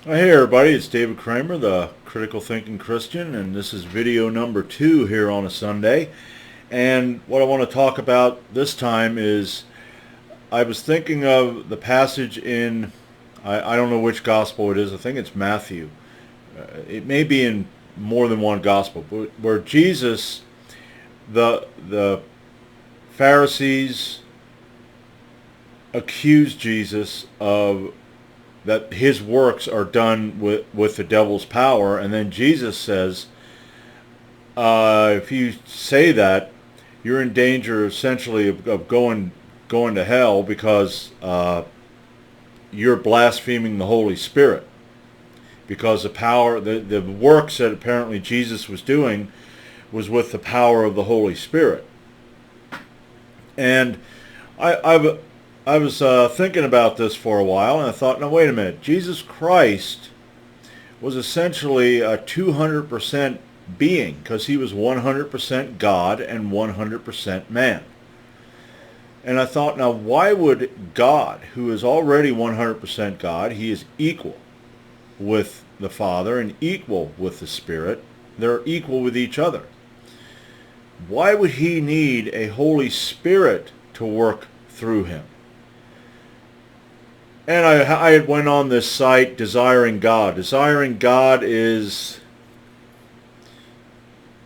Hey everybody, it's David Kramer, the Critical Thinking Christian, and this is video number 2 here on a Sunday. And what I want to talk about this time is I was thinking of the passage in, I don't know which gospel it is, I think it's Matthew. It may be in more than one gospel, but where Jesus, the Pharisees accused Jesus of that his works are done with the devil's power, and then Jesus says, if you say that, you're in danger essentially of going to hell because you're blaspheming the Holy Spirit, because the works that apparently Jesus was doing was with the power of the Holy Spirit. And I was thinking about this for a while, and I thought, now wait a minute. Jesus Christ was essentially a 200% being, because he was 100% God and 100% man. And I thought, now why would God, who is already 100% God, he is equal with the Father and equal with the Spirit, they're equal with each other. Why would he need a Holy Spirit to work through him? And I went on this site, Desiring God. Desiring God is,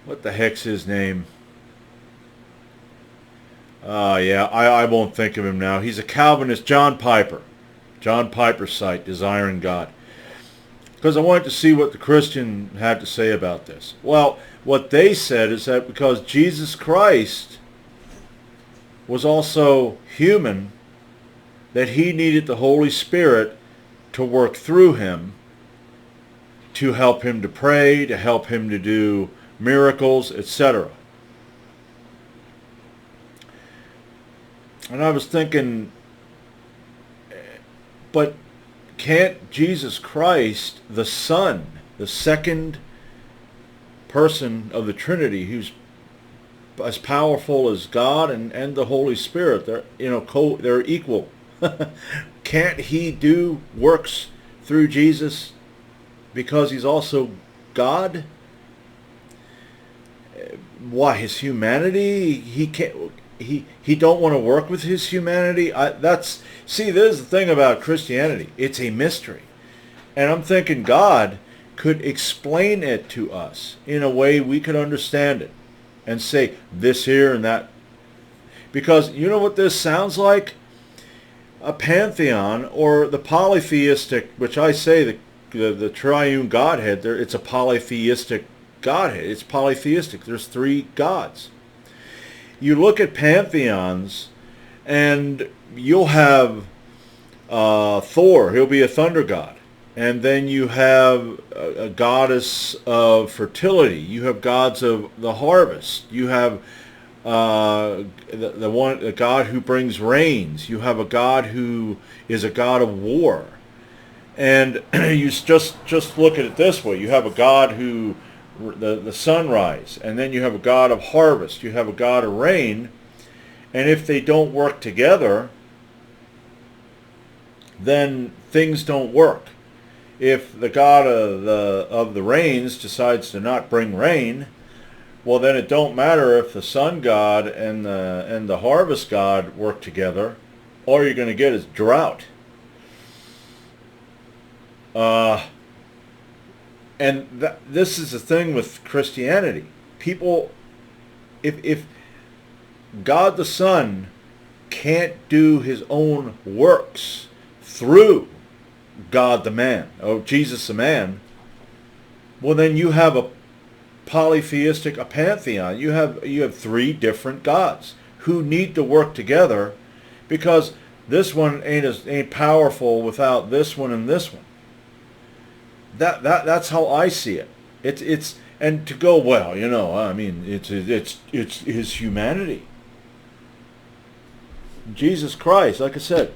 what the heck's his name? I won't think of him now. He's a Calvinist, John Piper. John Piper's site, Desiring God. Because I wanted to see what the Christian had to say about this. Well, what they said is that because Jesus Christ was also human, that he needed the Holy Spirit to work through him, to help him to pray, to help him to do miracles, etc. And I was thinking, but can't Jesus Christ, the Son, the second person of the Trinity, who's as powerful as God and the Holy Spirit, they're equal. Can't he do works through Jesus because he's also God? Why, his humanity? He can't. He don't want to work with his humanity. See, there's the thing about Christianity. It's a mystery, and I'm thinking God could explain it to us in a way we could understand it, and say this here and that. Because you know what this sounds like? A pantheon, or the polytheistic, which I say the triune Godhead, it's a polytheistic Godhead. It's polytheistic. There's 3 gods. You look at pantheons, and you'll have Thor. He'll be a thunder god. And then you have a goddess of fertility. You have gods of the harvest. You have the God who brings rains. You have a God who is a God of war. And you just look at it this way. You have a God who, the sunrise, and then you have a God of harvest. You have a God of rain. And if they don't work together, then things don't work. If the God of the rains decides to not bring rain, well, then it don't matter if the sun god and the harvest god work together. All you're going to get is drought. This is the thing with Christianity. People, if God the Son can't do his own works through God the man, or Jesus the man, well, then you have a polytheistic, a pantheon. You have 3 different gods who need to work together, because this one ain't powerful without this one and this one. That's how I see it. It's and to go, well, I mean, it's his humanity. Jesus Christ, like I said,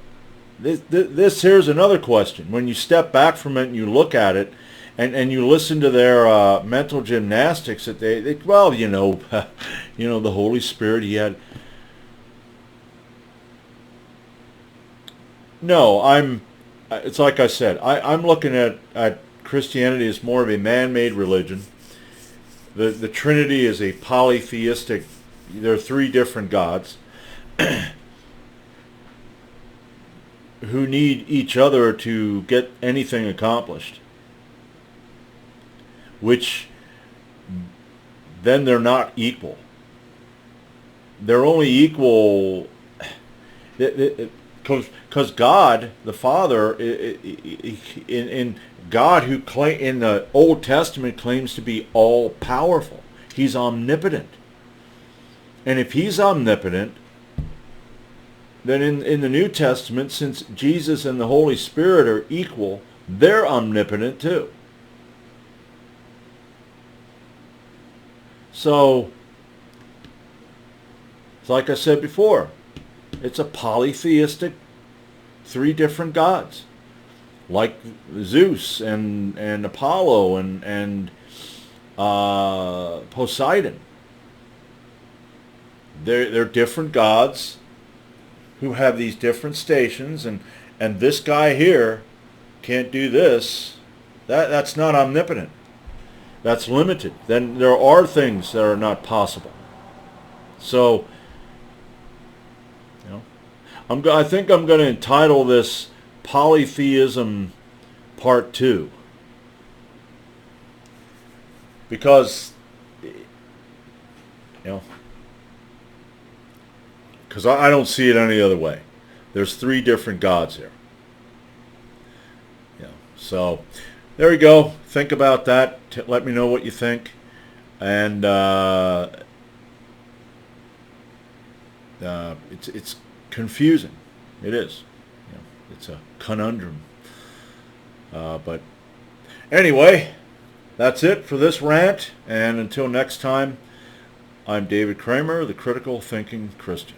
this here's another question. When you step back from it and you look at it, and you listen to their mental gymnastics that they well, the Holy Spirit, he had. No, it's like I said, I'm looking at Christianity as more of a man-made religion. The Trinity is a polytheistic. There are three different gods who need each other to get anything accomplished, which then they're not equal. They're only equal because God, the Father, in God, who in the Old Testament claims to be all powerful. He's omnipotent. And if he's omnipotent, then in the New Testament, since Jesus and the Holy Spirit are equal, they're omnipotent too. So, like I said before, it's a polytheistic, three different gods, like Zeus and Apollo and Poseidon. They're different gods who have these different stations, and this guy here can't do this. That's not omnipotent. That's limited. Then there are things that are not possible. So, I think I'm going to entitle this Polytheism Part 2. Because, because I don't see it any other way. There's three different gods here. So, there you go. Think about that. Let me know what you think. And it's confusing. It is. It's a conundrum. But anyway, that's it for this rant. And until next time, I'm David Kramer, the Critical Thinking Christian.